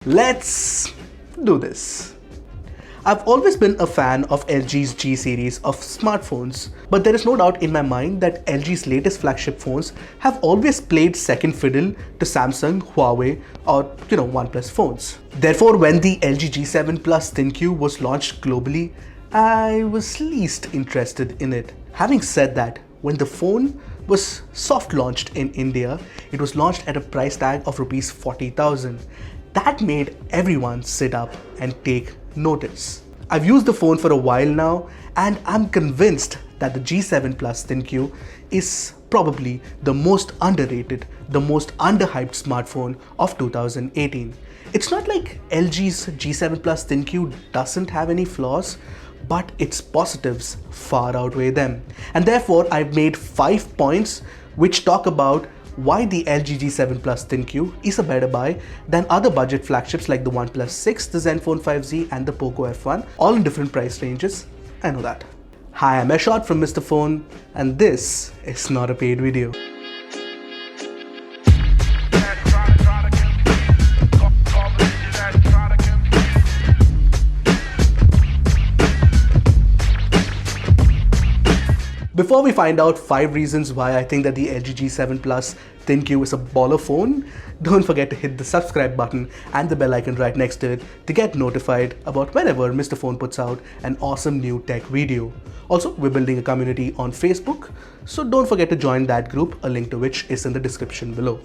Let's do this. I've always been a fan of LG's G series of smartphones, but there is no doubt in my mind that LG's latest flagship phones have always played second fiddle to Samsung, Huawei or OnePlus phones. Therefore, when the LG G7 Plus ThinQ was launched globally, I was least interested in it. Having said that, when the phone was soft launched in India, it was launched at a price tag of Rs 40,000. That made everyone sit up and take notice. I've used the phone for a while now and I'm convinced that the G7 Plus ThinQ is probably the most underrated, the most underhyped smartphone of 2018. It's not like LG's G7 Plus ThinQ doesn't have any flaws, but its positives far outweigh them. And therefore, I've made 5 points which talk about why the LG G7 Plus ThinQ is a better buy than other budget flagships like the OnePlus 6, the Zenfone 5Z and the Poco F1, all in different price ranges. I know that. Hi, I'm Ershad from Mr. Phone and this is not a paid video. Before we find out 5 reasons why I think that the LG G7 Plus ThinQ is a baller phone, don't forget to hit the subscribe button and the bell icon right next to it to get notified about whenever Mr. Phone puts out an awesome new tech video. Also, we're building a community on Facebook, so don't forget to join that group, a link to which is in the description below.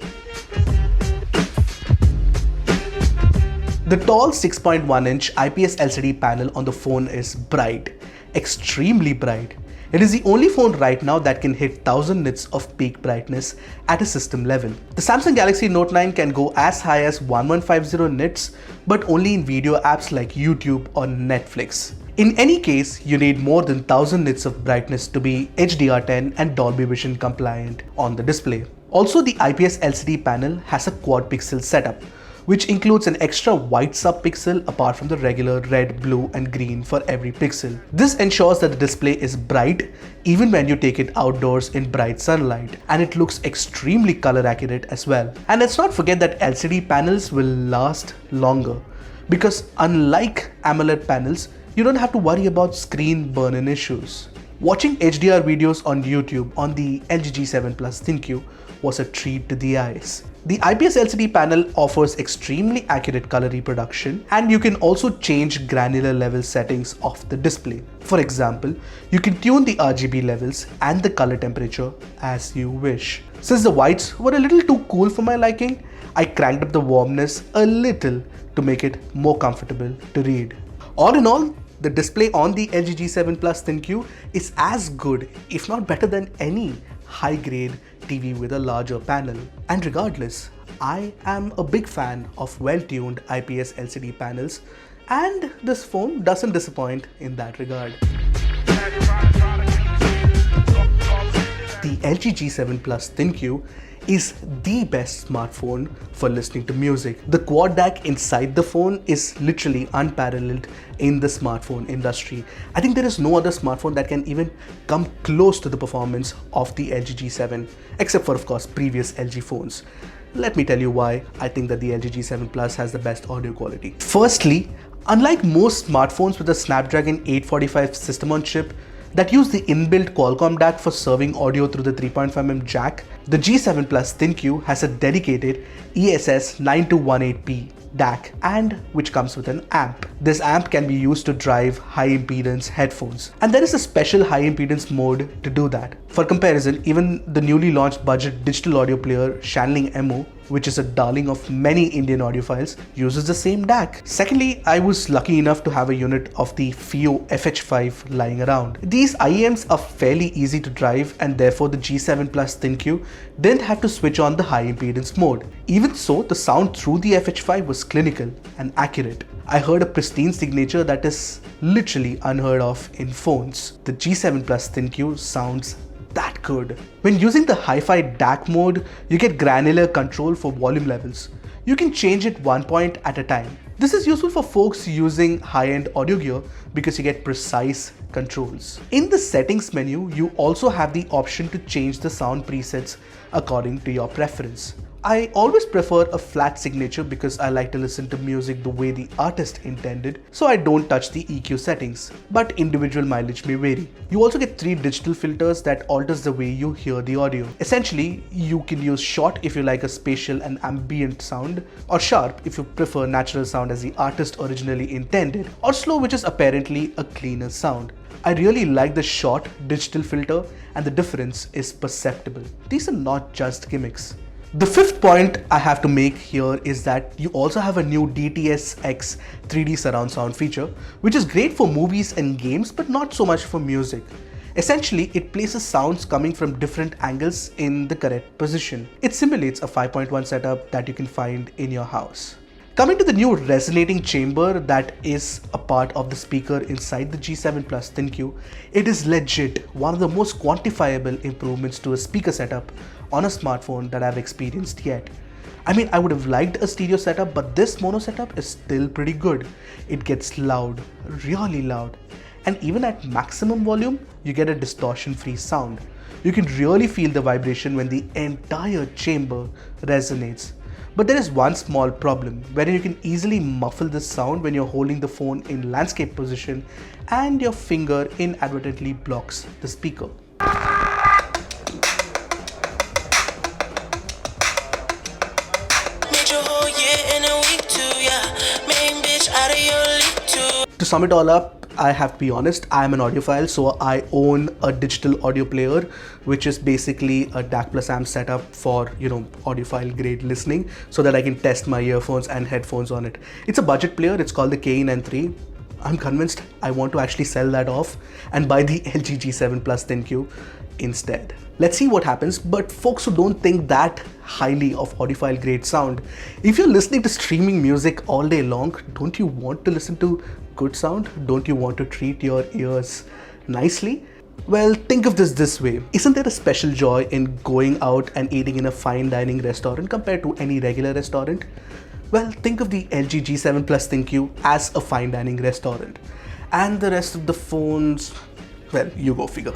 The tall 6.1-inch IPS LCD panel on the phone is bright, extremely bright. It is the only phone right now that can hit 1000 nits of peak brightness at a system level. The Samsung Galaxy Note 9 can go as high as 1150 nits, but only in video apps like YouTube or Netflix. In any case, you need more than 1000 nits of brightness to be HDR10 and Dolby Vision compliant on the display. Also, the IPS LCD panel has a quad pixel setup, which includes an extra white subpixel apart from the regular red, blue and green for every pixel. This ensures that the display is bright even when you take it outdoors in bright sunlight, and it looks extremely color accurate as well. And let's not forget that LCD panels will last longer because unlike AMOLED panels, you don't have to worry about screen burn-in issues. Watching HDR videos on YouTube on the LG G7 Plus ThinQ was a treat to the eyes. The IPS LCD panel offers extremely accurate color reproduction, and you can also change granular level settings of the display. For example, you can tune the RGB levels and the color temperature as you wish. Since the whites were a little too cool for my liking, I cranked up the warmness a little to make it more comfortable to read. All in all, the display on the LG G7 Plus ThinQ is as good, if not better than any high-grade TV with a larger panel. And regardless, I am a big fan of well-tuned IPS LCD panels, and this phone doesn't disappoint in that regard. The LG G7 Plus ThinQ is the best smartphone for listening to music. The quad DAC inside the phone is literally unparalleled in the smartphone industry. I think there is no other smartphone that can even come close to the performance of the LG G7, except for of course previous LG phones. Let me tell you why I think that the LG G7 Plus has the best audio quality. Firstly, unlike most smartphones with a Snapdragon 845 system on chip that use the inbuilt Qualcomm DAC for serving audio through the 3.5mm jack, the G7 Plus ThinQ has a dedicated ESS 9218P DAC and which comes with an amp. This amp can be used to drive high impedance headphones, and there is a special high impedance mode to do that. For comparison, even the newly launched budget digital audio player Shanling MO, which is a darling of many Indian audiophiles, uses the same DAC. Secondly, I was lucky enough to have a unit of the FiiO FH5 lying around. These IEMs are fairly easy to drive, and therefore the G7 Plus ThinQ didn't have to switch on the high impedance mode. Even so, the sound through the FH5 was clinical and accurate. I heard a pristine signature that is literally unheard of in phones. The G7 Plus ThinQ sounds that good. When using the Hi-Fi DAC mode, you get granular control for volume levels. You can change it 1 point at a time. This is useful for folks using high-end audio gear because you get precise controls. In the settings menu, you also have the option to change the sound presets according to your preference. I always prefer a flat signature because I like to listen to music the way the artist intended, so I don't touch the EQ settings, but individual mileage may vary. You also get 3 digital filters that alters the way you hear the audio. Essentially, you can use short if you like a spatial and ambient sound, or sharp if you prefer natural sound as the artist originally intended, or slow which is apparently a cleaner sound. I really like the short digital filter and the difference is perceptible. These are not just gimmicks. The fifth point I have to make here is that you also have a new DTS-X 3D surround sound feature, which is great for movies and games but not so much for music. Essentially, it places sounds coming from different angles in the correct position. It simulates a 5.1 setup that you can find in your house. Coming to the new resonating chamber that is a part of the speaker inside the G7 ThinQ, it is legit one of the most quantifiable improvements to a speaker setup on a smartphone that I've experienced yet. I mean, I would have liked a stereo setup, but this mono setup is still pretty good. It gets loud, really loud. And even at maximum volume, you get a distortion-free sound. You can really feel the vibration when the entire chamber resonates. But there is one small problem, wherein you can easily muffle this sound when you're holding the phone in landscape position and your finger inadvertently blocks the speaker. To sum it all up, I have to be honest, I am an audiophile, so I own a digital audio player, which is basically a DAC plus amp setup for, audiophile grade listening, so that I can test my earphones and headphones on it. It's a budget player, it's called the K9N3. I'm convinced I want to actually sell that off and buy the LG G7 ThinQ instead. Let's see what happens, but folks who don't think that highly of audiophile grade sound, if you're listening to streaming music all day long, don't you want to listen to good sound? Don't you want to treat your ears nicely? Well, think of this way. Isn't there a special joy in going out and eating in a fine dining restaurant compared to any regular restaurant? Well, think of the LG G7 ThinQ as a fine dining restaurant. And the rest of the phones, well, you go figure.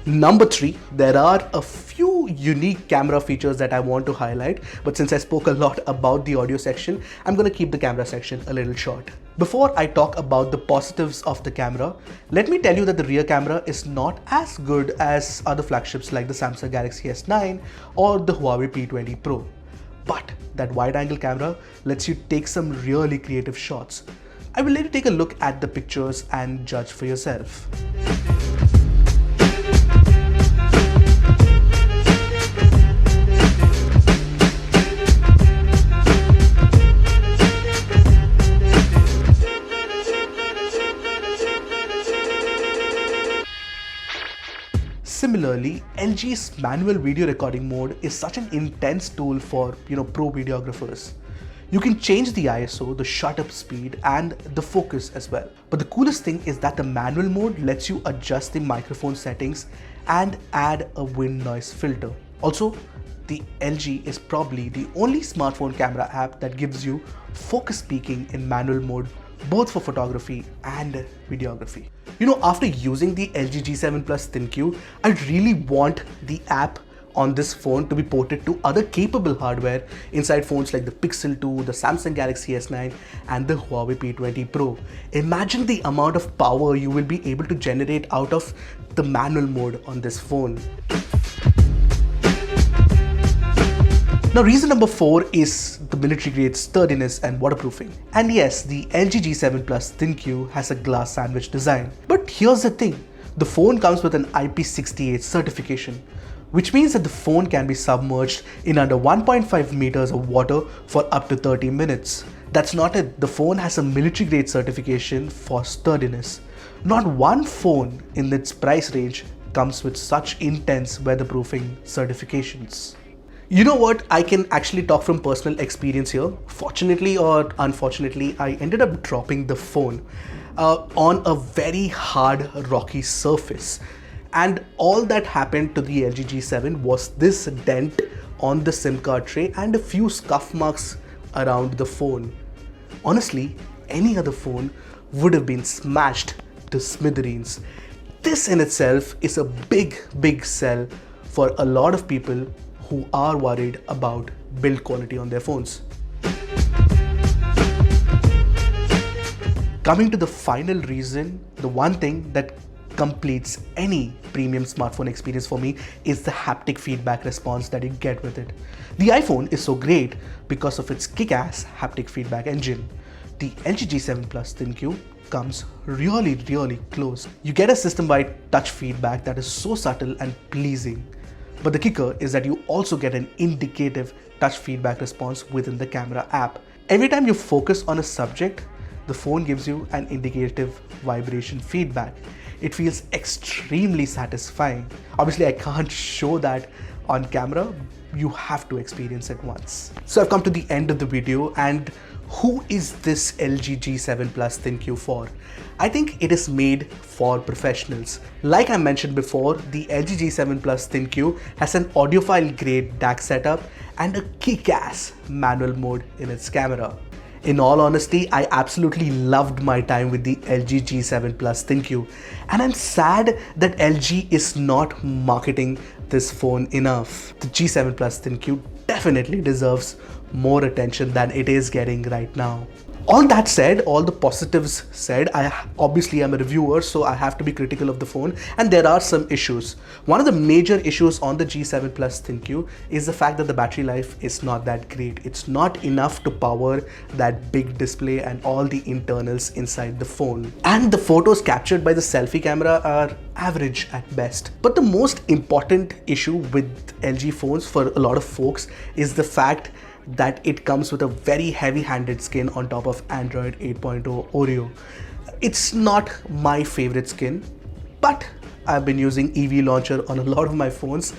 Number 3, there are a few unique camera features that I want to highlight, but since I spoke a lot about the audio section, I'm going to keep the camera section a little short. Before I talk about the positives of the camera, let me tell you that the rear camera is not as good as other flagships like the Samsung Galaxy S9 or the Huawei P20 Pro. But that wide-angle camera lets you take some really creative shots. I will let you take a look at the pictures and judge for yourself. Similarly, LG's manual video recording mode is such an intense tool for, pro videographers. You can change the ISO, the shutter speed, and the focus as well. But the coolest thing is that the manual mode lets you adjust the microphone settings and add a wind noise filter. Also, the LG is probably the only smartphone camera app that gives you focus peaking in manual mode, both for photography and videography. After using the LG G7 ThinQ, I really want the app on this phone to be ported to other capable hardware inside phones like the Pixel 2, the Samsung Galaxy S9 and the Huawei P20 Pro. Imagine the amount of power you will be able to generate out of the manual mode on this phone. Now, reason number 4 is the military grade sturdiness and waterproofing. And yes, the LG G7 ThinQ has a glass sandwich design. But here's the thing, the phone comes with an IP68 certification, which means that the phone can be submerged in under 1.5 meters of water for up to 30 minutes. That's not it, the phone has a military grade certification for sturdiness. Not one phone in its price range comes with such intense weatherproofing certifications. You know what, I can actually talk from personal experience here. Fortunately or unfortunately, I ended up dropping the phone on a very hard rocky surface. And all that happened to the LG G7 was this dent on the SIM card tray and a few scuff marks around the phone. Honestly, any other phone would have been smashed to smithereens. This in itself is a big sell for a lot of people who are worried about build quality on their phones. Coming to the final reason, the one thing that completes any premium smartphone experience for me is the haptic feedback response that you get with it. The iPhone is so great because of its kick-ass haptic feedback engine. The LG G7 ThinQ comes really close. You get a system-wide touch feedback that is so subtle and pleasing. But the kicker is that you also get an indicative touch feedback response within the camera app. Every time you focus on a subject, the phone gives you an indicative vibration feedback. It feels extremely satisfying. Obviously, I can't show that on camera. You have to experience it once. So I've come to the end of the video, and who is this LG G7 ThinQ for? I think it is made for professionals. Like I mentioned before, the LG G7 ThinQ has an audiophile grade DAC setup and a kick-ass manual mode in its camera. In all honesty, I absolutely loved my time with the LG G7 ThinQ, and I'm sad that LG is not marketing this phone enough. The G7 ThinQ definitely deserves more attention than it is getting right now. All that said, all the positives said, I obviously am a reviewer, so I have to be critical of the phone, and there are some issues. One of the major issues on the G7 ThinQ is the fact that the battery life is not that great. It's not enough to power that big display and all the internals inside the phone. And the photos captured by the selfie camera are average at best. But the most important issue with LG phones for a lot of folks is the fact that it comes with a very heavy-handed skin on top of Android 8.0 Oreo. It's not my favorite skin, but I've been using EV launcher on a lot of my phones.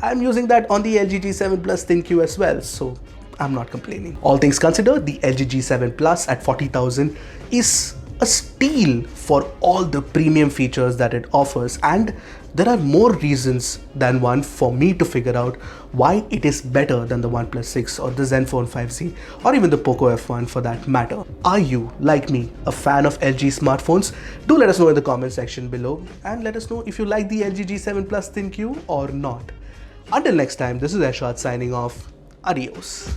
I'm using that on the LG G7 ThinQ as well, so I'm not complaining. All things considered, the LG G7 Plus at 40,000 is a steal for all the premium features that it offers, and there are more reasons than one for me to figure out why it is better than the OnePlus 6 or the Zenfone 5Z or even the Poco F1 for that matter. Are you, like me, a fan of LG smartphones? Do let us know in the comment section below, and let us know if you like the LG G7 ThinQ or not. Until next time, this is Ershad signing off. Adios.